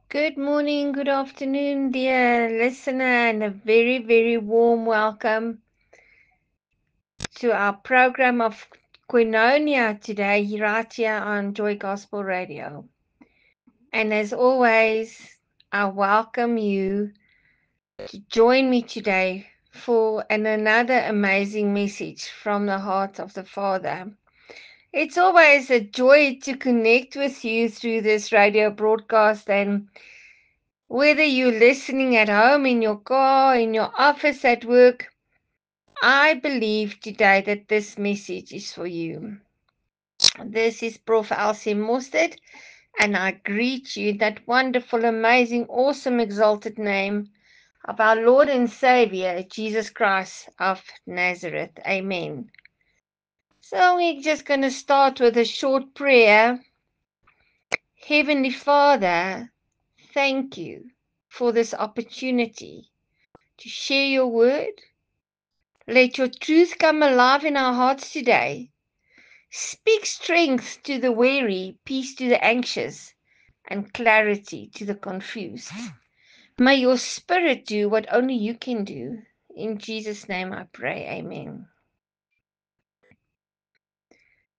Good morning, good afternoon, dear listener, and a very, very warm welcome to our program of Koinonia today, right here on Joy Gospel Radio. And as always, I welcome you to join me today for another amazing message from the heart of the Father. It's always a joy to connect with you through this radio broadcast, and whether you're listening at home, in your car, in your office, at work, I believe today that this message is for you. This is Prof. Elsie Mostert, and I greet you in that wonderful, amazing, awesome, exalted name of our Lord and Savior, Jesus Christ of Nazareth. Amen. So we're just going to start with a short prayer. Heavenly Father, thank you for this opportunity to share your word. Let your truth come alive in our hearts today. Speak strength to the weary, peace to the anxious, and clarity to the confused. May your spirit do what only you can do. In Jesus' name I pray, amen.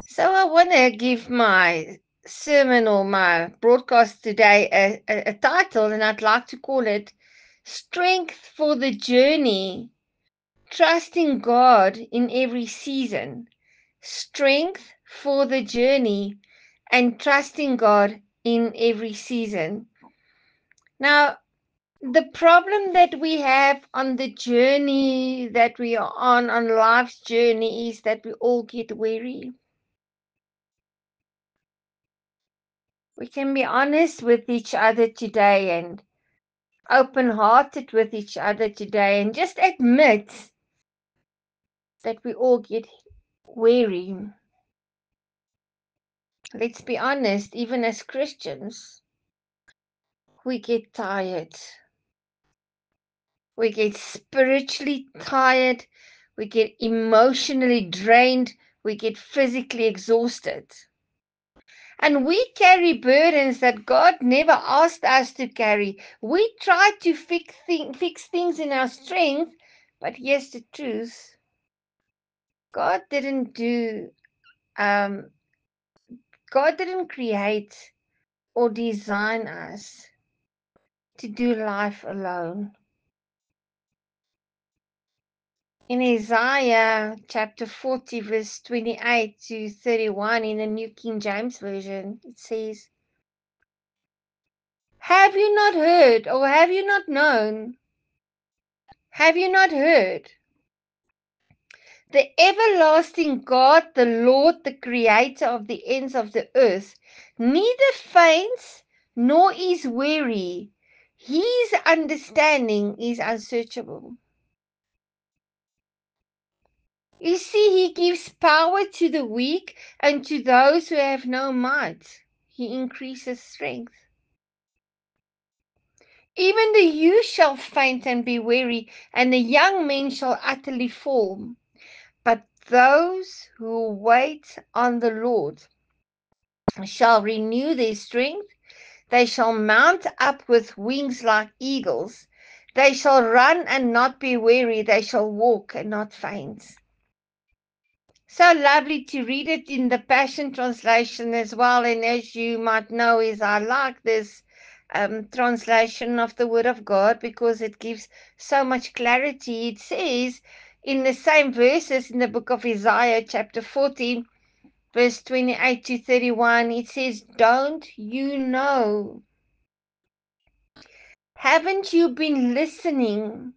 So I want to give my sermon or my broadcast today a title, and I'd like to call it Strength for the Journey, Trusting God in Every Season. Strength for the journey and trusting God in every season. Now, the problem that we have on the journey that we are on life's journey, is that we all get weary. We can be honest with each other today and open hearted with each other today and just admit that we all get weary. Let's be honest, even as Christians, we get tired. We get spiritually tired. We get emotionally drained. We get physically exhausted. And we carry burdens that God never asked us to carry. We try to fix things in our strength, but here's the truth. God didn't do, um, God didn't create or design us to do life alone. In Isaiah chapter 40, verse 28 to 31, in the New King James Version, it says, Have you not heard, or have you not known? Have you not heard? The everlasting God, the Lord, the creator of the ends of the earth, neither faints nor is weary. His understanding is unsearchable. You see, he gives power to the weak, and to those who have no might, he increases strength. Even the youth shall faint and be weary, and the young men shall utterly fall. But those who wait on the Lord shall renew their strength. They shall mount up with wings like eagles. They shall run and not be weary. They shall walk and not faint. So lovely to read it in the Passion Translation as well. And as you might know, is I like this translation of the Word of God because it gives so much clarity. It says in the same verses in the book of Isaiah, chapter 40, verse 28 to 31, it says, Don't you know? Haven't you been listening?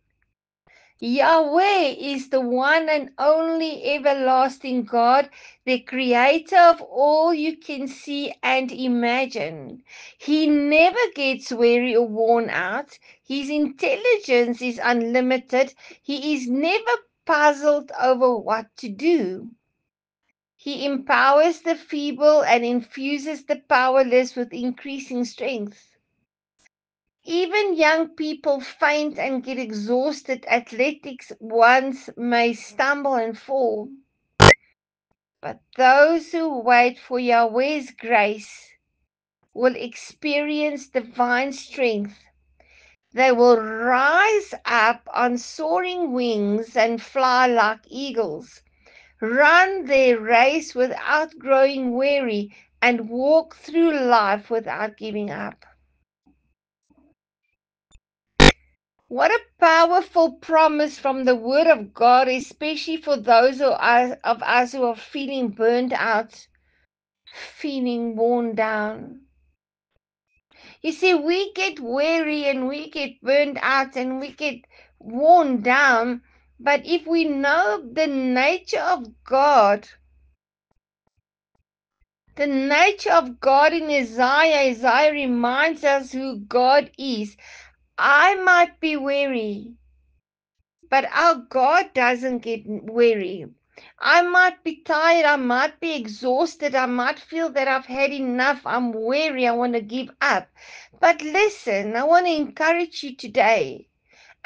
Yahweh is the one and only everlasting God, the creator of all you can see and imagine. He never gets weary or worn out. His intelligence is unlimited. He is never puzzled over what to do. He empowers the feeble and infuses the powerless with increasing strength. Even young people faint and get exhausted. Athletics ones may stumble and fall. But those who wait for Yahweh's grace will experience divine strength. They will rise up on soaring wings and fly like eagles, run their race without growing weary, and walk through life without giving up. What a powerful promise from the Word of God, especially for those of us who are feeling burned out, feeling worn down. You see, we get weary and we get burned out and we get worn down, but if we know the nature of God, the nature of God in Isaiah reminds us who God is. I might be weary, but our God doesn't get weary. I might be tired, I might be exhausted, I might feel that I've had enough, I'm weary, I want to give up. But listen, I want to encourage you today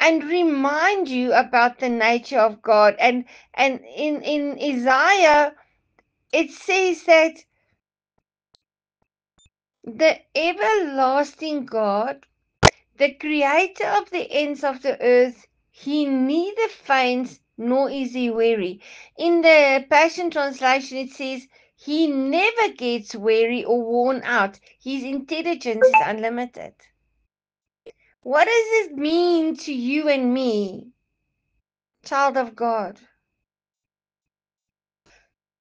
and remind you about the nature of God. And in Isaiah, it says that the everlasting God, the creator of the ends of the earth, he neither faints nor is he weary. In the Passion Translation, it says, he never gets weary or worn out. His intelligence is unlimited. What does it mean to you and me, child of God?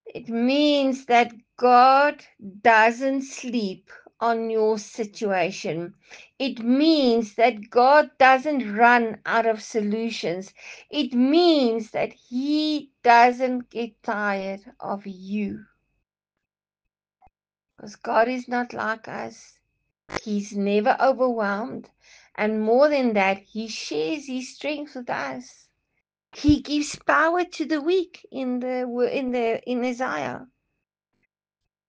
It means that God doesn't sleep on your situation. It means that God doesn't run out of solutions. It means that He doesn't get tired of you. Because God is not like us. He's never overwhelmed. And more than that, He shares His strength with us. He gives power to the weak in Isaiah.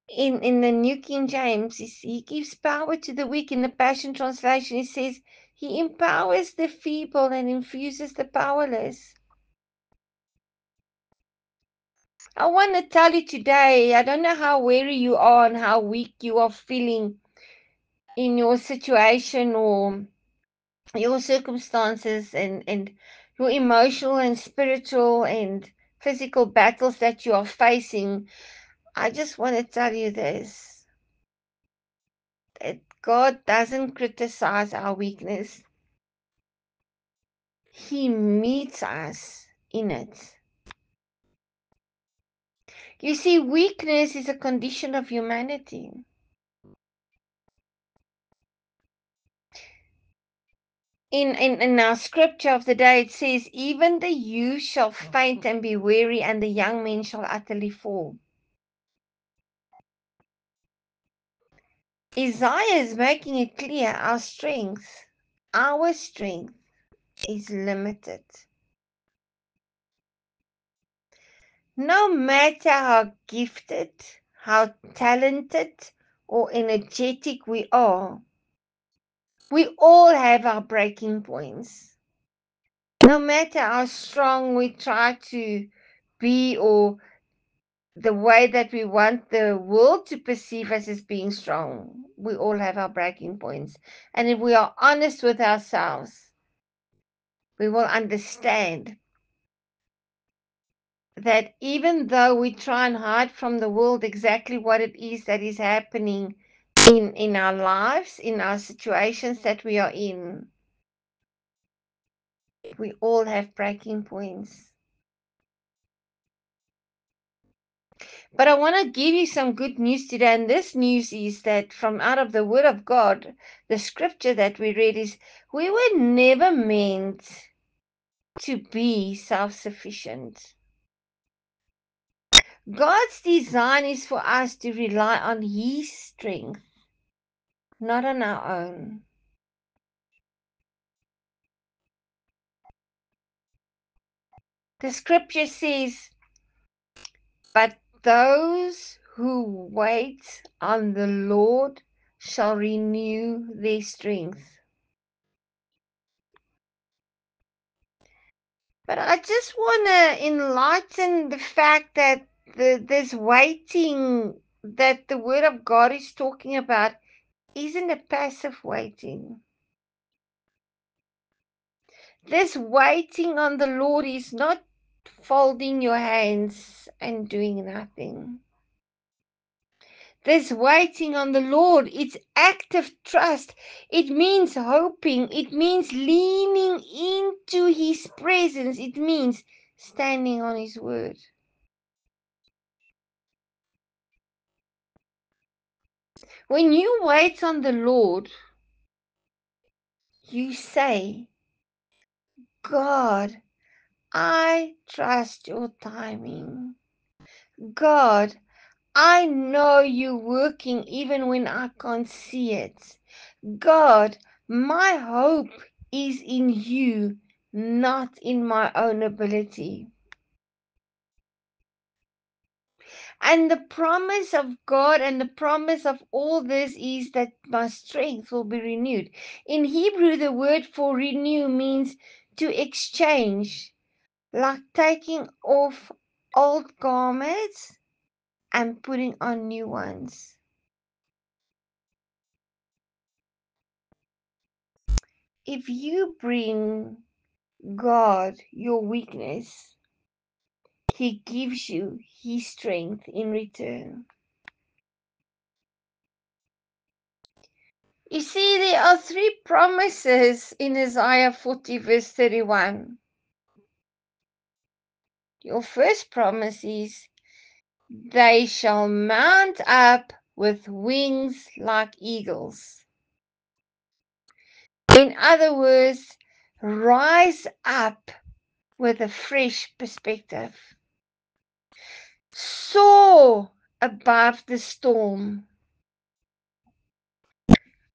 In the New King James, he gives power to the weak. In the Passion Translation, it says he empowers the feeble and infuses the powerless. I want to tell you today, I don't know how weary you are and how weak you are feeling in your situation or your circumstances and your emotional and spiritual and physical battles that you are facing. I just want to tell you this, that God doesn't criticize our weakness. He meets us in it. You see, weakness is a condition of humanity. In our scripture of the day, it says, even the youth shall faint and be weary, and the young men shall utterly fall. Isaiah is making it clear our strength is limited. No matter how gifted, how talented, or energetic we are, we all have our breaking points. No matter how strong we try to be or the way that we want the world to perceive us as being strong, we all have our breaking points. And if we are honest with ourselves, we will understand that even though we try and hide from the world exactly what it is that is happening in our lives, in our situations that we are in, we all have breaking points. But I want to give you some good news today. And this news is that from out of the Word of God, the scripture that we read is we were never meant to be self-sufficient. God's design is for us to rely on His strength, not on our own. The scripture says, but those who wait on the Lord shall renew their strength. But I just want to enlighten the fact that this waiting that the Word of God is talking about isn't a passive waiting. This waiting on the Lord is not folding your hands and doing nothing. This waiting on the Lord, it's active trust. It means hoping. It means leaning into His presence. It means standing on His word. When you wait on the Lord, you say, God, I trust your timing. God, I know you're working even when I can't see it. God, my hope is in you, not in my own ability. And the promise of God and the promise of all this is that my strength will be renewed. In Hebrew, the word for renew means to exchange, like taking off old garments and putting on new ones. If you bring God your weakness, He gives you His strength in return. You see, there are three promises in Isaiah 40, verse 31. Your first promise is, they shall mount up with wings like eagles. In other words, rise up with a fresh perspective. Soar above the storm.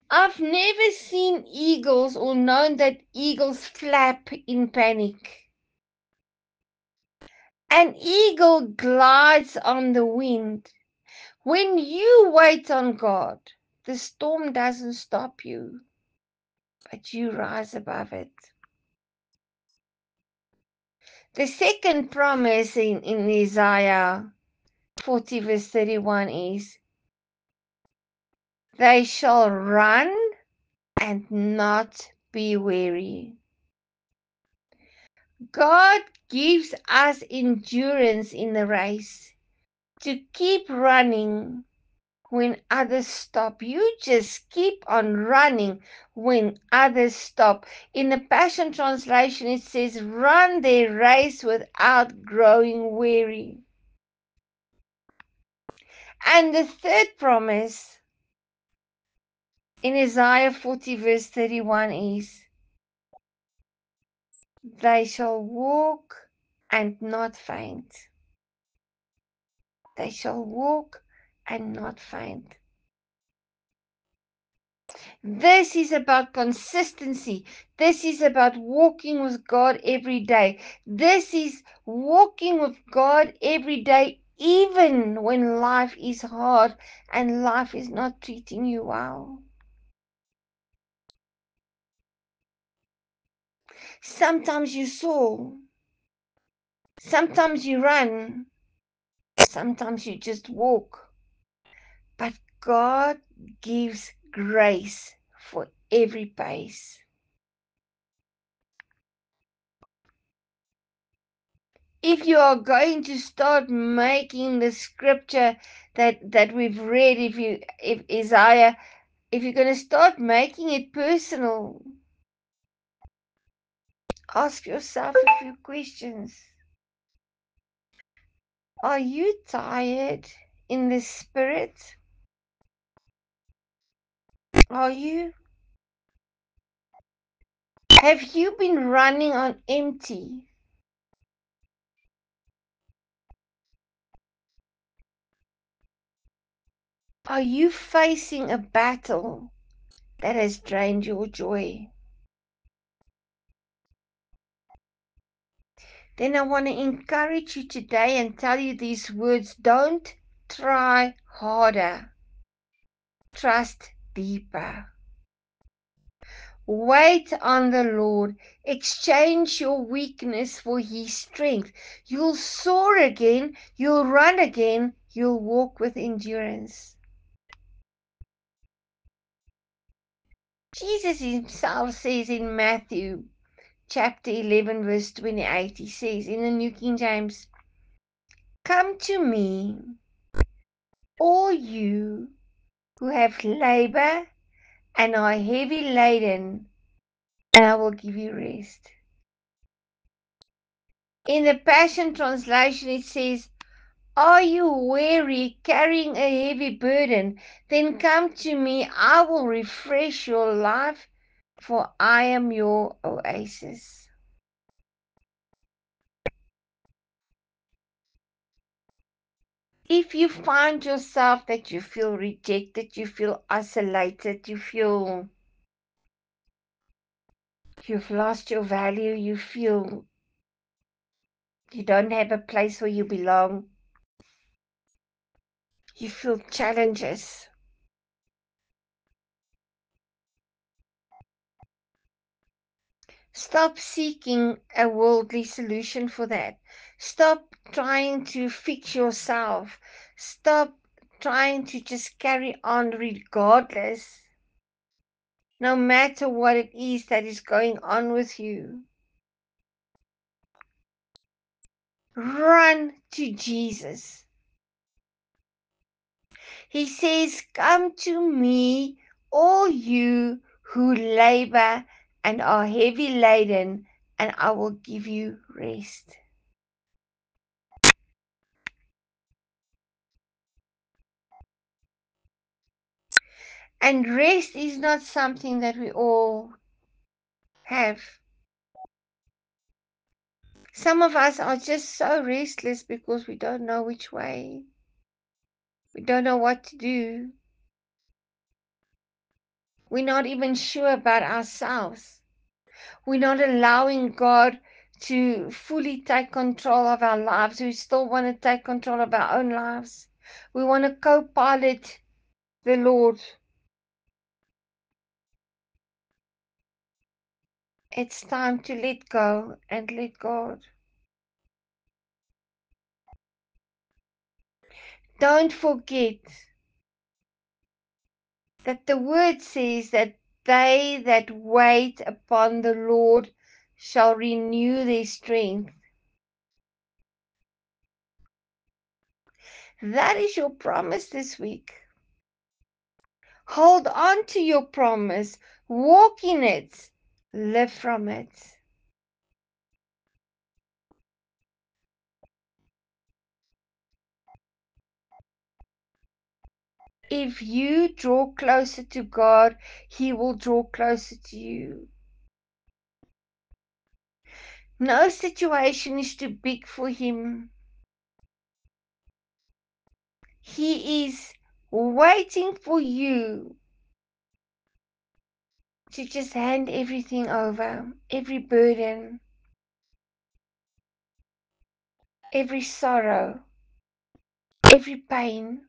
I've never seen eagles or known that eagles flap in panic. An eagle glides on the wind. When you wait on God, the storm doesn't stop you, but you rise above it. The second promise in Isaiah 40 verse 31 is, they shall run and not be weary. God gives us endurance in the race to keep running when others stop. You just keep on running when others stop. In the Passion Translation, it says, run their race without growing weary. And the third promise in Isaiah 40 verse 31 is, they shall walk and not faint. They shall walk and not faint. This is about consistency. This is about walking with God every day. This is walking with God every day, even when life is hard and life is not treating you well. Sometimes you soar. Sometimes you run. Sometimes you just walk. But God gives grace for every pace. If you are going to start making the scripture that we've read, if Isaiah, if you're going to start making it personal, ask yourself a few questions. Are you tired in the spirit? Are you? Have you been running on empty? Are you facing a battle that has drained your joy? Then I want to encourage you today and tell you these words. Don't try harder. Trust deeper. Wait on the Lord. Exchange your weakness for His strength. You'll soar again. You'll run again. You'll walk with endurance. Jesus himself says in Matthew chapter 11 verse 28, he says in the New King James, "Come to me, all you who have labor and are heavy laden, and I will give you rest." In the Passion Translation it says, "Are you weary, carrying a heavy burden? Then come to me, I will refresh your life, for I am your oasis." If you find yourself that you feel rejected, you feel isolated, you feel you've lost your value, you feel you don't have a place where you belong, you feel challenges, stop seeking a worldly solution for that. Stop trying to fix yourself. Stop trying to just carry on regardless, no matter what it is that is going on with you. Run to Jesus. He says, "Come to me, all you who labor and are heavy laden, and I will give you rest." And rest is not something that we all have. Some of us are just so restless because we don't know which way. We don't know what to do. We're not even sure about ourselves. We're not allowing God to fully take control of our lives. We still want to take control of our own lives. We want to co-pilot the Lord. It's time to let go and let God. Don't forget that the word says that they that wait upon the Lord shall renew their strength. That is your promise this week. Hold on to your promise. Walk in it. Live from it. If you draw closer to God, He will draw closer to you. No situation is too big for Him. He is waiting for you to just hand everything over, every burden, every sorrow, every pain,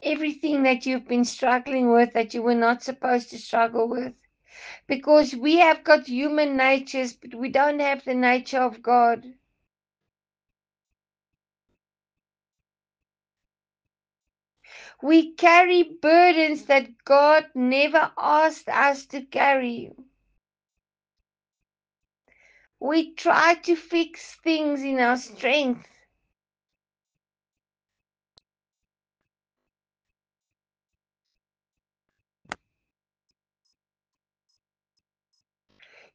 everything that you've been struggling with that you were not supposed to struggle with. Because we have got human natures, but we don't have the nature of God. We carry burdens that God never asked us to carry. We try to fix things in our strength.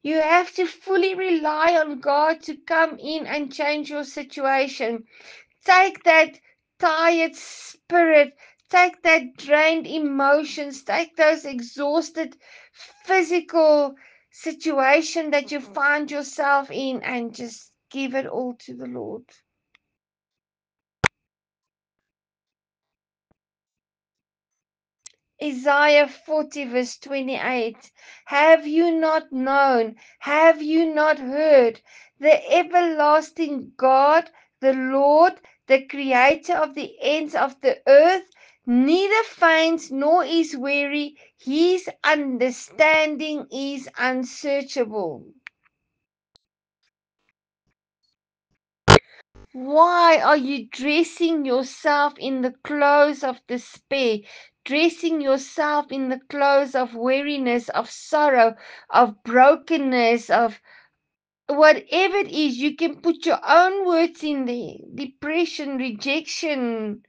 You have to fully rely on God to come in and change your situation. Take that tired spirit, take that drained emotions, take those exhausted physical situation that you find yourself in and just give it all to the Lord. Isaiah 40 verse 28. Have you not known? Have you not heard? The everlasting God, the Lord, the creator of the ends of the earth, neither faints nor is weary. His understanding is unsearchable. Why are you dressing yourself in the clothes of despair, dressing yourself in the clothes of weariness, of sorrow, of brokenness, of whatever it is. You can put your own words in there: depression, rejection,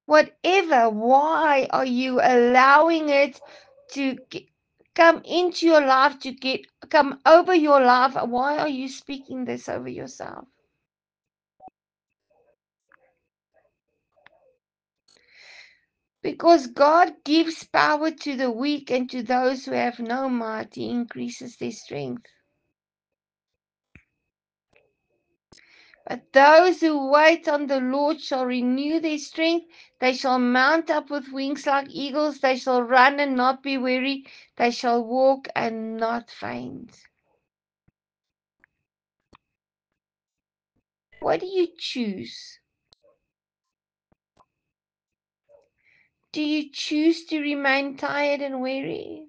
whatever. Why are you allowing it to come into your life, to come over your life? Why are you speaking this over yourself? Because God gives power to the weak, and to those who have no might, He increases their strength. But those who wait on the Lord shall renew their strength. They shall mount up with wings like eagles. They shall run and not be weary. They shall walk and not faint. What do you choose? Do you choose to remain tired and weary?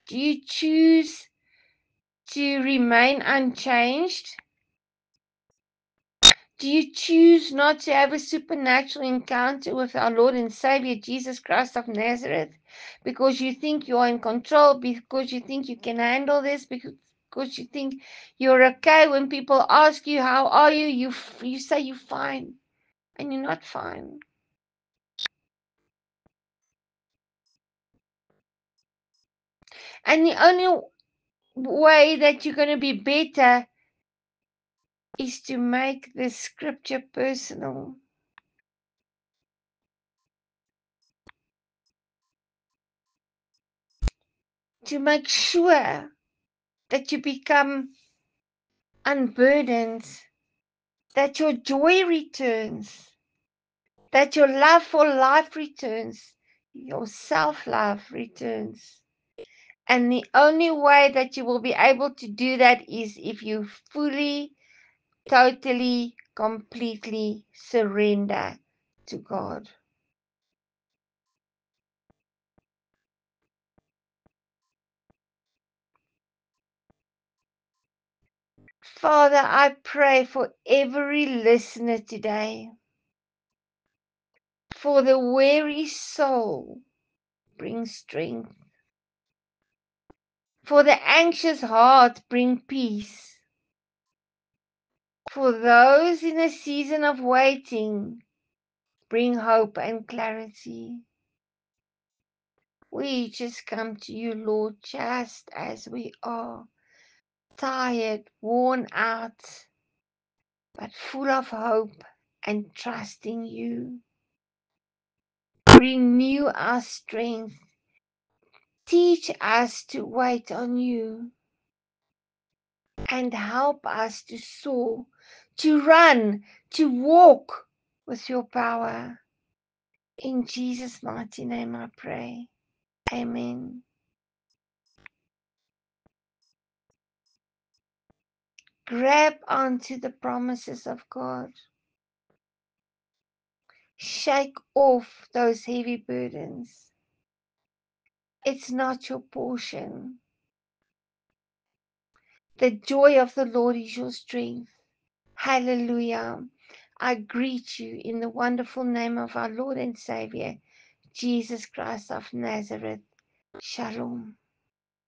Do you choose to remain unchanged? Do you choose not to have a supernatural encounter with our Lord and Savior Jesus Christ of Nazareth because you think you are in control, because you think you can handle this, because you think you're okay? When people ask you, how are you? You say you're fine, and you're not fine. And the only way that you're going to be better is to make the scripture personal. To make sure that you become unburdened, that your joy returns, that your love for life returns, your self-love returns. And the only way that you will be able to do that is if you fully, totally, completely surrender to God. Father, I pray for every listener today. For the weary soul, bring strength. For the anxious heart, bring peace. For those in a season of waiting, bring hope and clarity. We just come to you, Lord, just as we are, tired, worn out, but full of hope and trust in you. Renew our strength. Teach us to wait on you, and help us to soar, to run, to walk with your power. In Jesus' mighty name I pray. Amen. Grab onto the promises of God. Shake off those heavy burdens. It's not your portion. The joy of the Lord is your strength. Hallelujah. I greet you in the wonderful name of our Lord and Savior, Jesus Christ of Nazareth. Shalom.